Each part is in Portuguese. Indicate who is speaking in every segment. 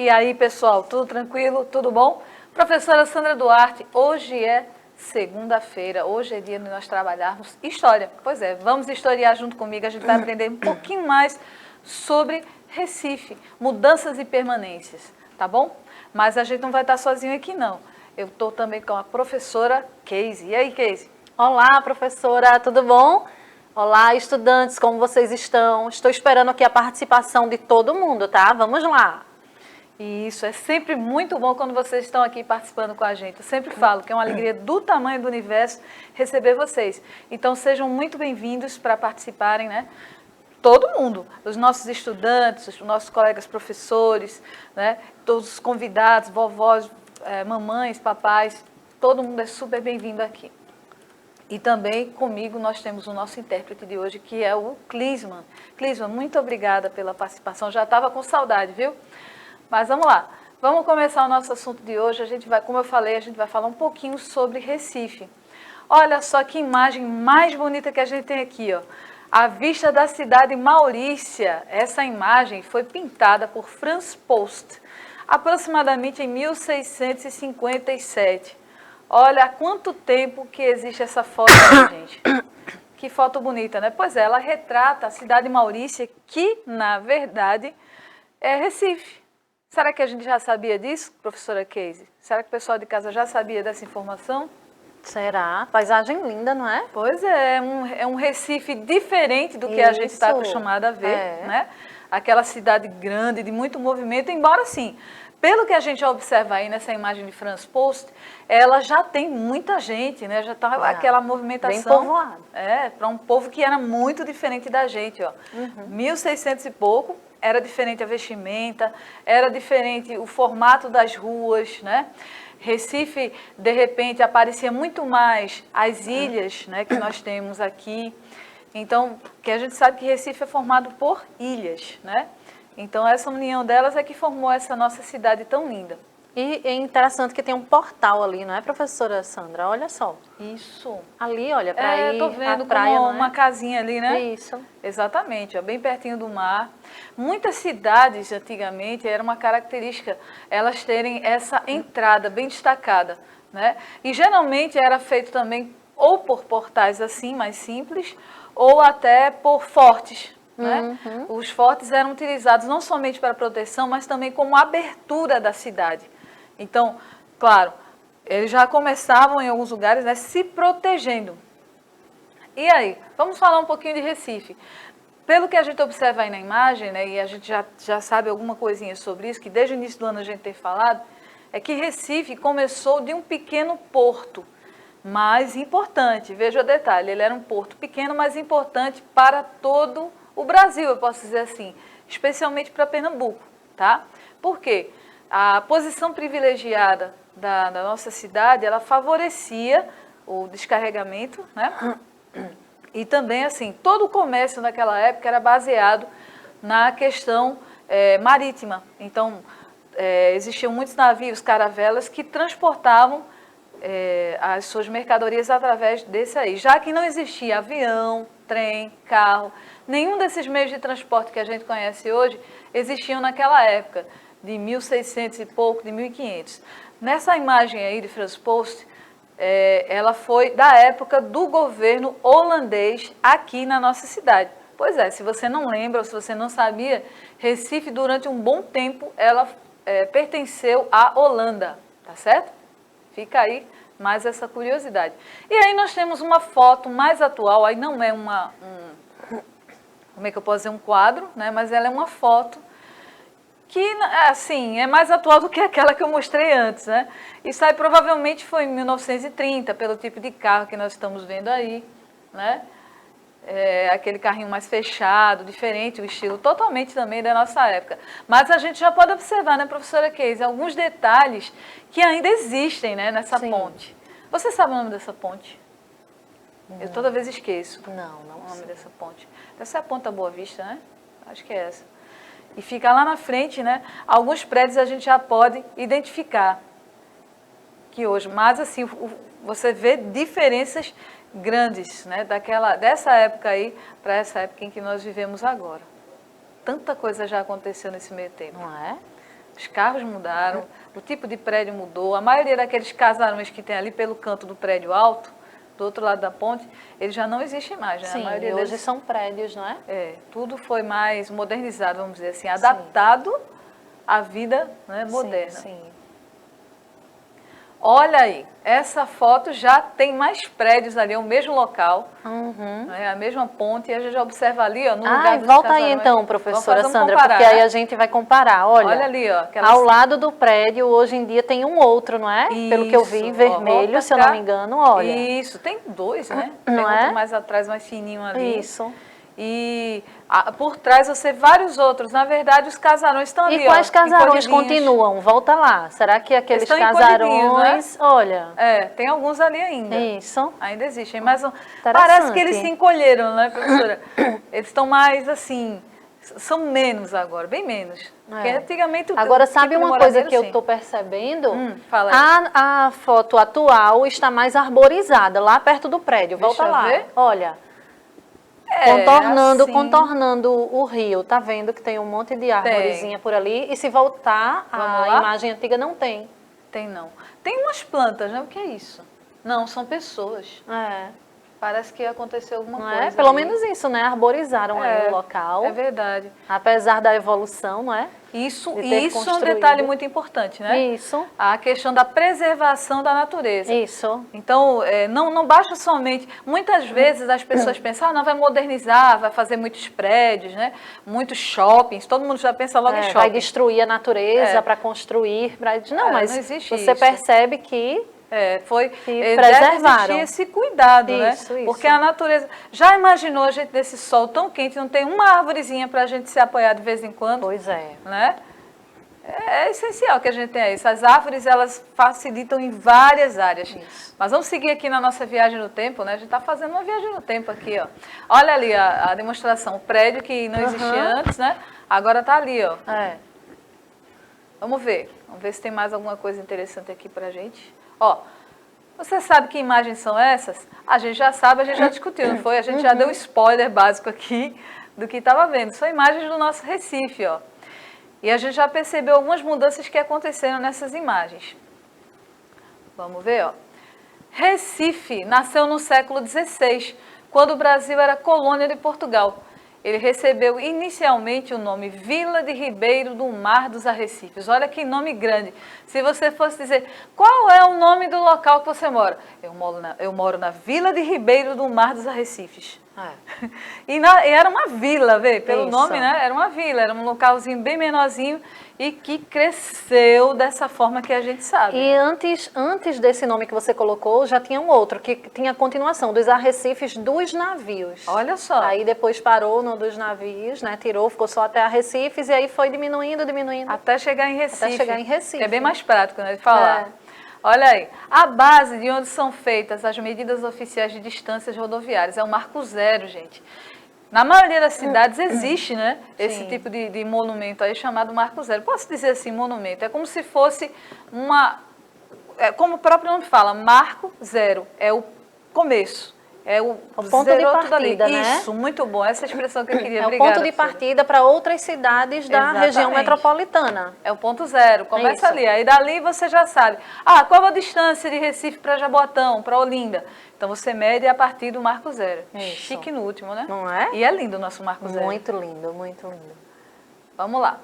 Speaker 1: E aí, pessoal, tudo tranquilo? Tudo bom? Professora Sandra Duarte, hoje é segunda-feira, hoje é dia de nós trabalharmos história. Pois é, vamos historiar junto comigo, a gente vai aprender um pouquinho mais sobre Recife, mudanças e permanências, tá bom? Mas a gente não vai estar sozinho aqui, não. Eu estou também com a professora Casey. E aí, Casey?
Speaker 2: Olá, professora, tudo bom? Olá, estudantes, como vocês estão? Estou esperando aqui a participação de todo mundo, tá? Vamos lá!
Speaker 1: E isso é sempre muito bom quando vocês estão aqui participando com a gente. Eu sempre falo que é uma alegria do tamanho do universo receber vocês. Então sejam muito bem-vindos para participarem, né? Todo mundo, os nossos estudantes, os nossos colegas professores, né? Todos os convidados, vovós, mamães, papais, todo mundo é super bem-vindo aqui. E também comigo nós temos o nosso intérprete de hoje, que é o Clisman. Clisman, muito obrigada pela participação. Já estava com saudade, viu? Mas vamos lá, vamos começar o nosso assunto de hoje. A gente vai, como eu falei, a gente vai falar um pouquinho sobre Recife. Olha só que imagem mais bonita que a gente tem aqui, ó. A vista da cidade Maurícia. Essa imagem foi pintada por Franz Post, aproximadamente em 1657. Olha há quanto tempo que existe essa foto aí, gente. Que foto bonita, né? Pois é, ela retrata a cidade Maurícia, que, na verdade, é Recife. Será que a gente já sabia disso, professora Casey? Será que o pessoal de casa já sabia dessa informação?
Speaker 2: Será? Paisagem linda, não é?
Speaker 1: Pois é, é um Recife diferente do que a gente está acostumado a ver, né? Aquela cidade grande, de muito movimento, embora sim, pelo que a gente observa aí nessa imagem de Franz Post, ela já tem muita gente, né? Já está aquela movimentação.
Speaker 2: Bem povoado.
Speaker 1: Para um povo que era muito diferente da gente, ó. 1600 e pouco, era diferente a vestimenta, era diferente o formato das ruas, né? Recife, de repente, aparecia muito mais as ilhas, né, que nós temos aqui. Então, que a gente sabe que Recife é formado por ilhas, né? Então, essa união delas é que formou essa nossa cidade tão linda.
Speaker 2: E é interessante que tem um portal ali, não é, professora Sandra? Olha só.
Speaker 1: Isso.
Speaker 2: Ali, olha, para ir
Speaker 1: tô vendo
Speaker 2: à praia,
Speaker 1: como
Speaker 2: não é?
Speaker 1: uma casinha ali, né?
Speaker 2: Isso.
Speaker 1: Exatamente, ó, bem pertinho do mar. Muitas cidades, antigamente, era uma característica elas terem essa entrada bem destacada, né? E geralmente era feito também ou por portais assim, mais simples, ou até por fortes, né? Os fortes eram utilizados não somente para proteção, mas também como abertura da cidade. Então, claro, eles já começavam em alguns lugares, né, se protegendo. E aí, vamos falar um pouquinho de Recife. Pelo que a gente observa aí na imagem, né, e a gente já sabe alguma coisinha sobre isso, que desde o início do ano a gente tem falado, é que Recife começou de um pequeno porto, mas importante. Veja o detalhe, ele era um porto pequeno, mas importante para todo o Brasil, eu posso dizer assim, especialmente para Pernambuco, tá? Por quê? A posição privilegiada da nossa cidade, ela favorecia o descarregamento, né? E também, assim, todo o comércio naquela época era baseado na questão marítima. Então, existiam muitos navios, caravelas, que transportavam as suas mercadorias através desse aí. Já que não existia avião, trem, carro, nenhum desses meios de transporte que a gente conhece hoje existiam naquela época, de 1600 e pouco, de 1500. Nessa imagem aí de Franz Post, ela foi da época do governo holandês aqui na nossa cidade. Pois é, se você não lembra ou se você não sabia, Recife durante um bom tempo ela pertenceu à Holanda, tá certo? Fica aí mais essa curiosidade. E aí nós temos uma foto mais atual, aí não é como é que eu posso dizer, um quadro, né? Mas ela é uma foto que, assim, é mais atual do que aquela que eu mostrei antes, né? Isso aí provavelmente foi em 1930, pelo tipo de carro que nós estamos vendo aí, né? Aquele carrinho mais fechado, diferente, o estilo totalmente também da nossa época. Mas a gente já pode observar, né, professora Casey, alguns detalhes que ainda existem, né, nessa ponte. Você sabe o nome dessa ponte? Não. Eu toda vez esqueço.
Speaker 2: Não
Speaker 1: o nome dessa ponte. Essa é a Ponta Boa Vista, né? Acho que é essa. E fica lá na frente, né? Alguns prédios a gente já pode identificar que hoje, mas assim, você vê diferenças grandes, né? Dessa época aí para essa época em que nós vivemos agora. Tanta coisa já aconteceu nesse meio tempo.
Speaker 2: Não é?
Speaker 1: Os carros mudaram, o tipo de prédio mudou. A maioria daqueles casarões que tem ali pelo canto do prédio alto, do outro lado da ponte, eles já não existem mais, né?
Speaker 2: Sim,
Speaker 1: a maioria
Speaker 2: hoje
Speaker 1: deles,
Speaker 2: são prédios, não é?
Speaker 1: tudo foi mais modernizado, vamos dizer assim, adaptado à vida, né, moderna.
Speaker 2: Sim.
Speaker 1: Olha aí, essa foto já tem mais prédios ali, é o mesmo local,
Speaker 2: Uhum.
Speaker 1: né, a mesma ponte, e a gente já observa ali, ó, no lugar dos
Speaker 2: volta aí
Speaker 1: casarões.
Speaker 2: então, professora
Speaker 1: Vamos
Speaker 2: Sandra,
Speaker 1: comparar,
Speaker 2: porque aí
Speaker 1: né?
Speaker 2: a gente vai comparar. Olha
Speaker 1: ali, ó. Aquelas...
Speaker 2: Ao lado do prédio, hoje em dia, tem um outro, não é?
Speaker 1: Isso,
Speaker 2: Pelo que eu vi, vermelho, se eu não me engano, olha.
Speaker 1: Isso, tem dois, né?
Speaker 2: Não
Speaker 1: Tem
Speaker 2: é?
Speaker 1: outro mais atrás, mais fininho ali.
Speaker 2: Isso.
Speaker 1: E por trás você vários outros. Na verdade, os casarões estão ali,
Speaker 2: E quais casarões
Speaker 1: encolhidinhos.
Speaker 2: continuam? Volta lá. Será que aqueles
Speaker 1: Estão encolhidinhos,
Speaker 2: casarões... Olha.
Speaker 1: Tem alguns ali ainda.
Speaker 2: Isso.
Speaker 1: Ainda existem, mas parece que eles se encolheram, né, professora? Eles estão mais assim, são menos agora, bem menos. Porque antigamente
Speaker 2: Agora, sabe uma coisa que eu estou percebendo?
Speaker 1: Fala aí.
Speaker 2: A foto atual está mais arborizada, lá perto do prédio. Volta
Speaker 1: Deixa eu
Speaker 2: lá.
Speaker 1: ver.
Speaker 2: Olha.
Speaker 1: Assim.
Speaker 2: Contornando o rio. Tá vendo que tem um monte de arvorezinha por ali? E se voltar, a imagem antiga não tem.
Speaker 1: Tem não. Tem umas plantas, né? O que é isso? Não, são pessoas. Parece que aconteceu alguma coisa.
Speaker 2: Pelo menos isso, né? Arborizaram aí o local.
Speaker 1: É verdade.
Speaker 2: Apesar da evolução, não é?
Speaker 1: Isso é um detalhe muito importante, né?
Speaker 2: Isso.
Speaker 1: A questão da preservação da natureza.
Speaker 2: Isso.
Speaker 1: Então, não basta somente... Muitas vezes as pessoas pensam, não, vai modernizar, vai fazer muitos prédios, né? Muitos shoppings, todo mundo já pensa logo em shopping.
Speaker 2: Vai destruir a natureza para construir prédios. Não, mas
Speaker 1: não existe
Speaker 2: você
Speaker 1: isso.
Speaker 2: Percebe que...
Speaker 1: Deve existir esse cuidado, né? Porque a natureza... Já imaginou a gente desse sol tão quente, não tem uma árvorezinha para a gente se apoiar de vez em quando?
Speaker 2: Pois é.
Speaker 1: Né? É essencial que a gente tenha isso. As árvores, elas facilitam em várias áreas. Isso. Mas vamos seguir aqui na nossa viagem no tempo, né? A gente está fazendo uma viagem no tempo aqui, ó. Olha ali a demonstração. O prédio que não existia antes, né? Agora está ali, ó. Vamos ver. Vamos ver se tem mais alguma coisa interessante aqui pra gente. Ó, você sabe que imagens são essas? A gente já sabe, a gente já discutiu, não foi? A gente já deu um spoiler básico aqui do que estava vendo. São imagens do nosso Recife, ó. E a gente já percebeu algumas mudanças que aconteceram nessas imagens. Vamos ver, ó. Recife nasceu no século XVI, quando o Brasil era colônia de Portugal. Ele recebeu inicialmente o nome Vila de Ribeiro do Mar dos Arrecifes. Olha que nome grande. Se você fosse dizer, qual é o nome do local que você mora? Eu moro na Vila de Ribeiro do Mar dos Arrecifes. E era uma vila, vê, pelo nome, né? Era uma vila, era um localzinho bem menorzinho e que cresceu dessa forma que a gente sabe.
Speaker 2: E antes desse nome que você colocou, já tinha um outro, que tinha a continuação, dos arrecifes dos navios.
Speaker 1: Olha só.
Speaker 2: Aí depois parou no dos navios, né? Tirou, ficou só até arrecifes e aí foi diminuindo.
Speaker 1: Até chegar em Recife.
Speaker 2: Até chegar em Recife.
Speaker 1: Que é bem mais prático, né, de falar. Olha aí, a base de onde são feitas as medidas oficiais de distâncias rodoviárias é o Marco Zero, gente. Na maioria das cidades existe, né, esse tipo de monumento aí chamado Marco Zero. Posso dizer assim, monumento, é como se fosse como o próprio nome fala, Marco Zero, é o começo. É o
Speaker 2: ponto de partida, né?
Speaker 1: Isso, muito bom. Essa expressão que eu queria.
Speaker 2: É o ponto de partida para outras cidades da região metropolitana.
Speaker 1: É o ponto zero. Começa ali. Aí dali você já sabe. Qual é a distância de Recife para Jaboatão, para Olinda? Então você mede a partir do Marco Zero. Isso. Chique no último, né?
Speaker 2: Não é?
Speaker 1: E é lindo o nosso Marco Zero.
Speaker 2: Muito lindo, muito lindo.
Speaker 1: Vamos lá.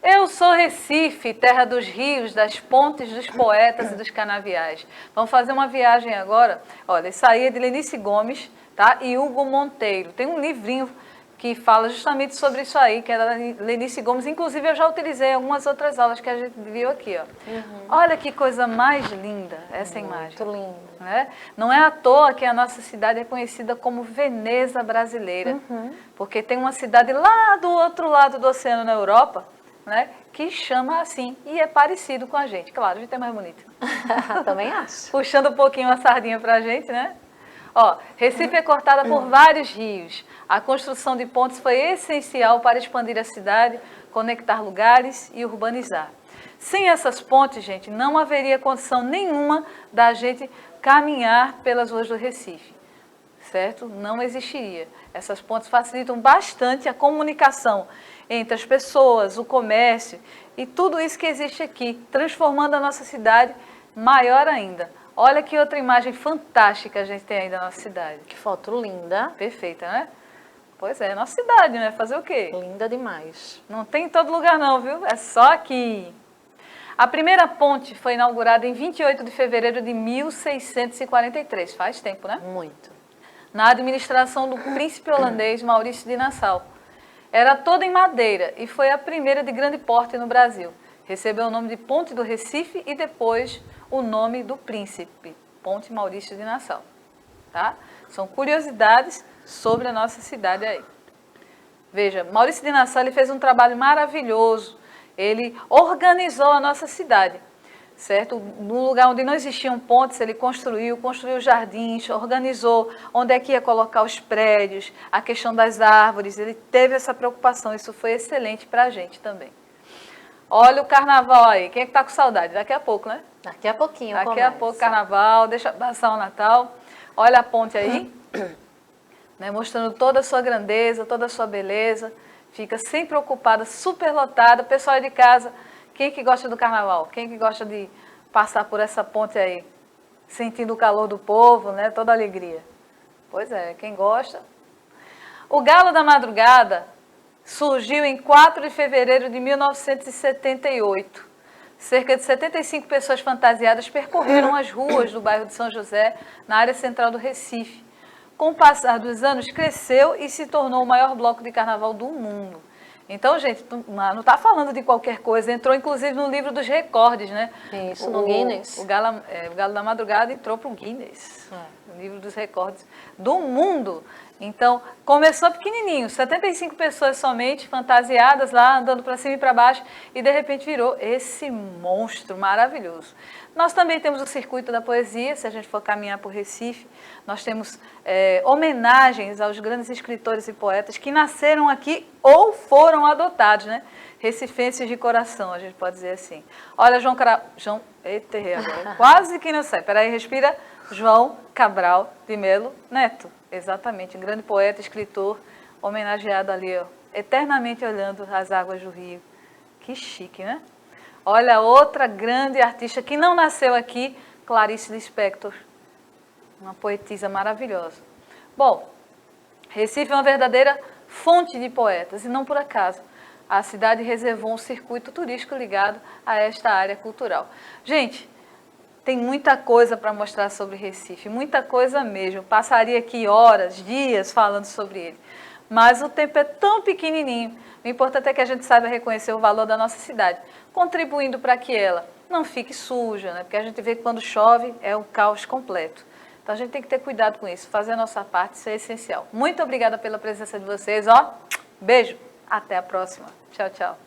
Speaker 1: Eu sou Recife, terra dos rios, das pontes, dos poetas e dos canaviais. Vamos fazer uma viagem agora. Olha, isso aí é de Lenice Gomes, tá? E Hugo Monteiro. Tem um livrinho que fala justamente sobre isso aí, que é da Lenice Gomes. Inclusive, eu já utilizei em algumas outras aulas que a gente viu aqui, ó. Olha que coisa mais linda essa imagem.
Speaker 2: Muito lindo.
Speaker 1: Né? Não é à toa que a nossa cidade é conhecida como Veneza brasileira. Porque tem uma cidade lá do outro lado do oceano, na Europa, né, que chama assim, e é parecido com a gente. Claro, a gente é mais bonito.
Speaker 2: Também acho.
Speaker 1: Puxando um pouquinho a sardinha pra gente, né? Ó, Recife é cortada por vários rios. A construção de pontes foi essencial para expandir a cidade, conectar lugares e urbanizar. Sem essas pontes, gente, não haveria condição nenhuma da gente caminhar pelas ruas do Recife. certo? Não existiria. Essas pontes facilitam bastante a comunicação entre as pessoas, o comércio e tudo isso que existe aqui, transformando a nossa cidade maior ainda. Olha que outra imagem fantástica a gente tem aí da nossa cidade.
Speaker 2: Que foto linda.
Speaker 1: Perfeita, né? Pois é, nossa cidade, né? Fazer o quê?
Speaker 2: Linda demais.
Speaker 1: Não tem em todo lugar não, viu? É só aqui. A primeira ponte foi inaugurada em 28 de fevereiro de 1643. Faz tempo, né?
Speaker 2: Muito.
Speaker 1: Na administração do príncipe holandês Maurício de Nassau. Era toda em madeira e foi a primeira de grande porte no Brasil. Recebeu o nome de Ponte do Recife e depois o nome do príncipe, Ponte Maurício de Nassau. Tá? São curiosidades sobre a nossa cidade aí. Veja, Maurício de Nassau ele fez um trabalho maravilhoso. Ele organizou a nossa cidade, certo? No lugar onde não existiam pontes, ele construiu jardins, organizou onde é que ia colocar os prédios, a questão das árvores, ele teve essa preocupação, isso foi excelente para a gente também. Olha o carnaval aí, quem é que está com saudade? Daqui a pouco, né?
Speaker 2: Daqui a pouquinho
Speaker 1: Daqui a pouco carnaval, deixa passar o Natal. Olha a ponte aí, né, mostrando toda a sua grandeza, toda a sua beleza. Fica sempre ocupada, super lotada. Pessoal de casa, quem que gosta do carnaval? Quem que gosta de passar por essa ponte aí? Sentindo o calor do povo, né? Toda a alegria. Pois é, quem gosta. O Galo da Madrugada surgiu em 4 de fevereiro de 1978. Cerca de 75 pessoas fantasiadas percorreram as ruas do bairro de São José, na área central do Recife. Com o passar dos anos, cresceu e se tornou o maior bloco de carnaval do mundo. Então, gente, não está falando de qualquer coisa. Entrou, inclusive, no livro dos recordes, né?
Speaker 2: Isso, no Guinness.
Speaker 1: O Galo da Madrugada entrou para o Guinness, o livro dos recordes do mundo. Então, começou pequenininho, 75 pessoas somente, fantasiadas lá, andando para cima e para baixo, e de repente virou esse monstro maravilhoso. Nós também temos o Circuito da Poesia, se a gente for caminhar por Recife, nós temos homenagens aos grandes escritores e poetas que nasceram aqui ou foram adotados, né? Recifenses de coração, a gente pode dizer assim. Olha, Eita, agora, quase que não sai. Peraí, respira. João Cabral de Melo Neto. Exatamente, um grande poeta, escritor, homenageado ali, ó, eternamente olhando as águas do rio. Que chique, né? Olha, outra grande artista que não nasceu aqui, Clarice Lispector, uma poetisa maravilhosa. Bom, Recife é uma verdadeira fonte de poetas, e não por acaso. A cidade reservou um circuito turístico ligado a esta área cultural. Gente, tem muita coisa para mostrar sobre Recife, muita coisa mesmo. Passaria aqui horas, dias falando sobre ele. Mas o tempo é tão pequenininho. O importante é que a gente saiba reconhecer o valor da nossa cidade, contribuindo para que ela não fique suja, né? Porque a gente vê que quando chove é um caos completo. Então a gente tem que ter cuidado com isso, fazer a nossa parte, isso é essencial. Muito obrigada pela presença de vocês, ó. Beijo, até a próxima. Tchau, tchau.